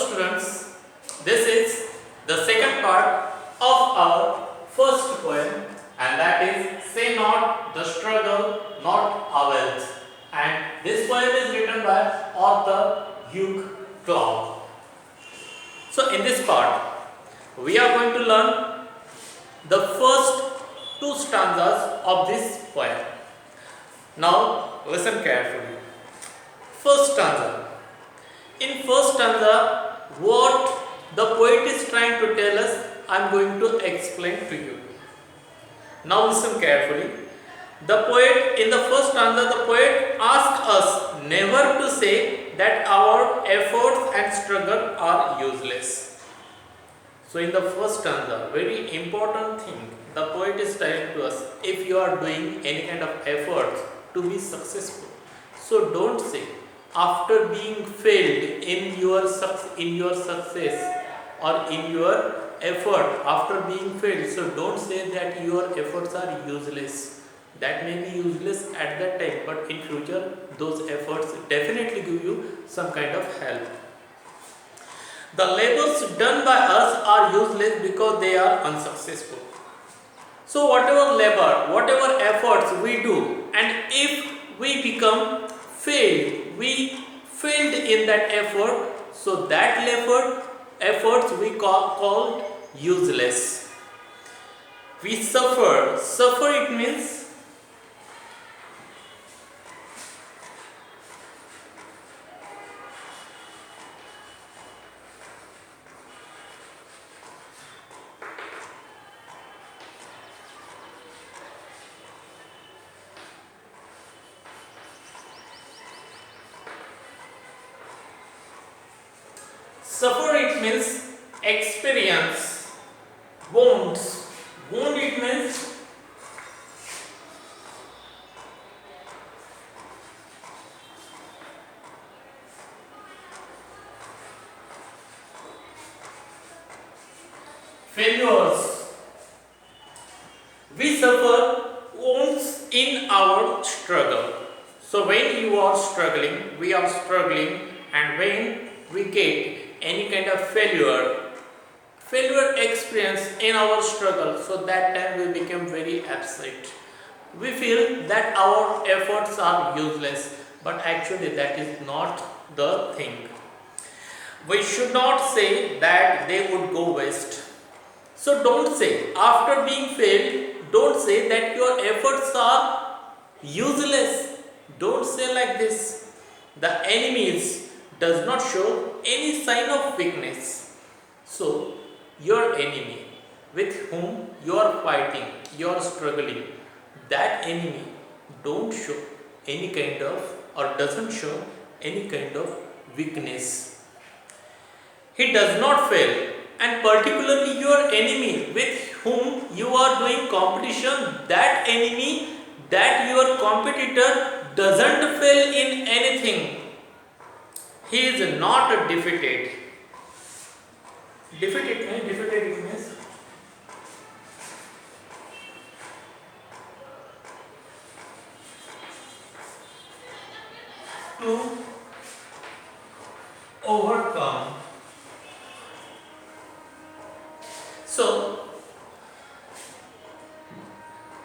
students, this is the second part of our first poem, and that is Say Not the Struggle, Not Availeth. And this poem is written by author Hugh Cloud. So in this part, we are going to learn the first two stanzas of this poem. Now listen carefully. First stanza. In first stanza, what the poet is trying to tell us, I am going to explain to you. Now listen carefully. The poet, in the first stanza, the poet asks us never to say that our efforts and struggle are useless. So in the first stanza, very important thing, the poet is telling to us, if you are doing any kind of efforts to be successful, so don't say after being failed in your success or in your effort, after being failed, so don't say that your efforts are useless. That may be useless at that time, but in future those efforts definitely give you some kind of help. The labors done by us are useless because they are unsuccessful. So whatever labor, whatever efforts we do, and if we become failed, we failed in that effort, so that efforts we called useless. We suffer. Suffer, it means experience. Wounds. Wound, it means failures. We suffer wounds in our struggle. So when you are struggling, we are struggling, and when we get any kind of failure experience in our struggle, so that time we become very upset. We feel that our efforts are useless, but actually that is not the thing. We should not say that they would go waste. So don't say, after being failed, don't say that your efforts are useless. Don't say like this. The enemies does not show any sign of weakness. So your enemy with whom you are fighting, you are struggling, that enemy don't show any kind of, or doesn't show any kind of weakness. He does not fail, and particularly your enemy with whom you are doing competition, that enemy, that your competitor doesn't fail in anything. He is not defeated. Defeated means to overcome. So,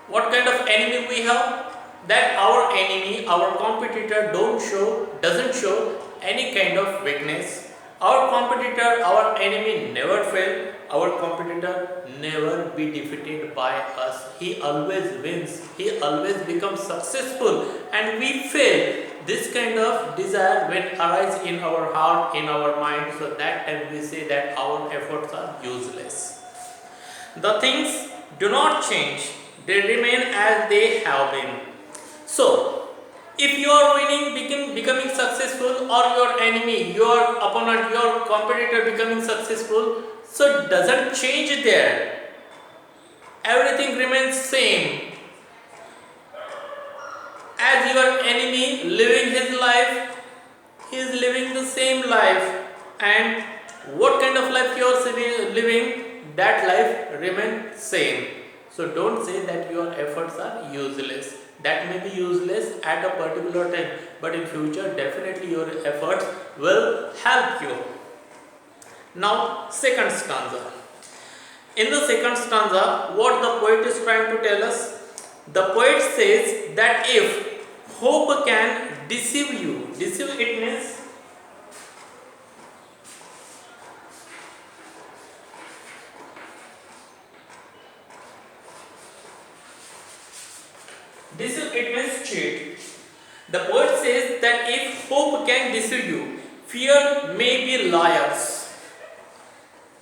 what kind of enemy we have? That our enemy, our competitor doesn't show any kind of weakness. Our competitor, our enemy never fail. Our competitor never be defeated by us. He always wins. He always becomes successful, and we fail. This kind of desire when arise in our heart, in our mind, so that time we say that our efforts are useless. The things do not change. They remain as they have been. So, if you are winning, becoming successful, or your enemy, your opponent, your competitor becoming successful, so it doesn't change there. Everything remains same. As your enemy living his life, he is living the same life, and what kind of life you are living, that life remains same. So don't say that your efforts are useless. That may be useless at a particular time, but in future definitely your efforts will help you. Now second stanza. In the second stanza, what the poet is trying to tell us? The poet says that if hope can deceive you, deceive it means cheat. The poet says that if hope can deceive you, fear may be liars.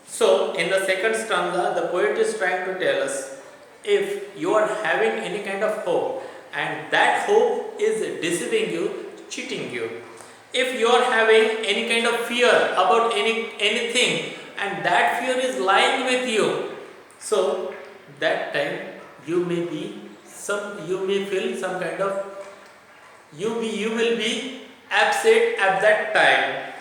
So, in the second stanza, the poet is trying to tell us, if you are having any kind of hope and that hope is deceiving you, cheating you. If you are having any kind of fear about anything and that fear is lying with you, so that time you may feel some kind of you will be upset at that time.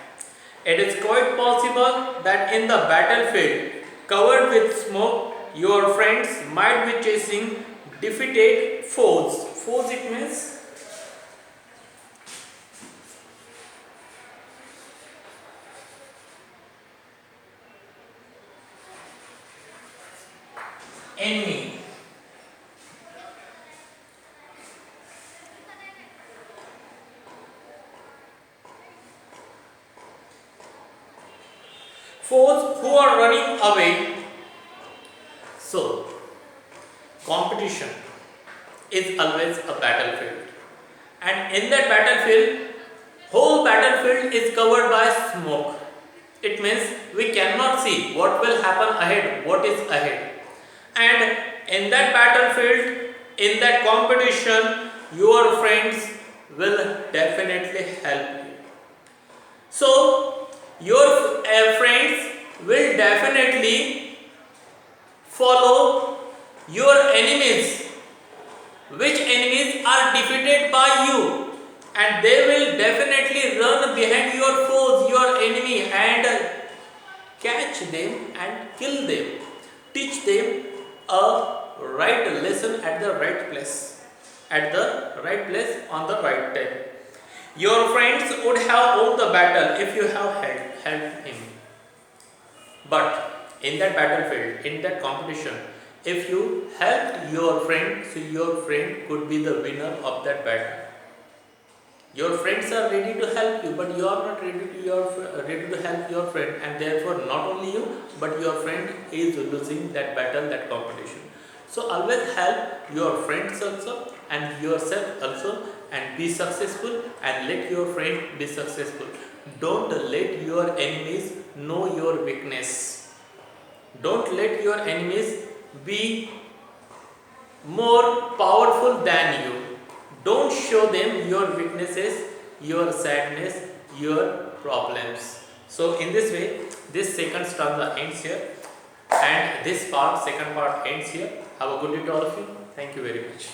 It is quite possible that in the battlefield covered with smoke, your friends might be chasing defeated foes. Foes, it means enemy. Foes who are running away. So, competition is always a battlefield, and in that battlefield, whole battlefield is covered by smoke. It means we cannot see what will happen ahead, what is ahead. And in that battlefield, in that competition, your friends will definitely help you. So, your friends will definitely follow your enemies, which enemies are defeated by you, and they will definitely run behind your foes, your enemy, and catch them and kill them. Teach them a right lesson at the right place, on the right time. Your friends would have won the battle if you have helped him. But in that battlefield, in that competition, if you helped your friend, so your friend could be the winner of that battle. Your friends are ready to help you, but you are not ready to help your friend, and therefore not only you, but your friend is losing that battle, that competition. So always help your friends also and yourself also, and be successful, and let your friend be successful. Don't let your enemies know your weakness. Don't let your enemies be more powerful than you. Don't show them your weaknesses, your sadness, your problems. So in this way, this second stanza ends here, and this second part ends here. Have a good day to all of you. Thank you very much.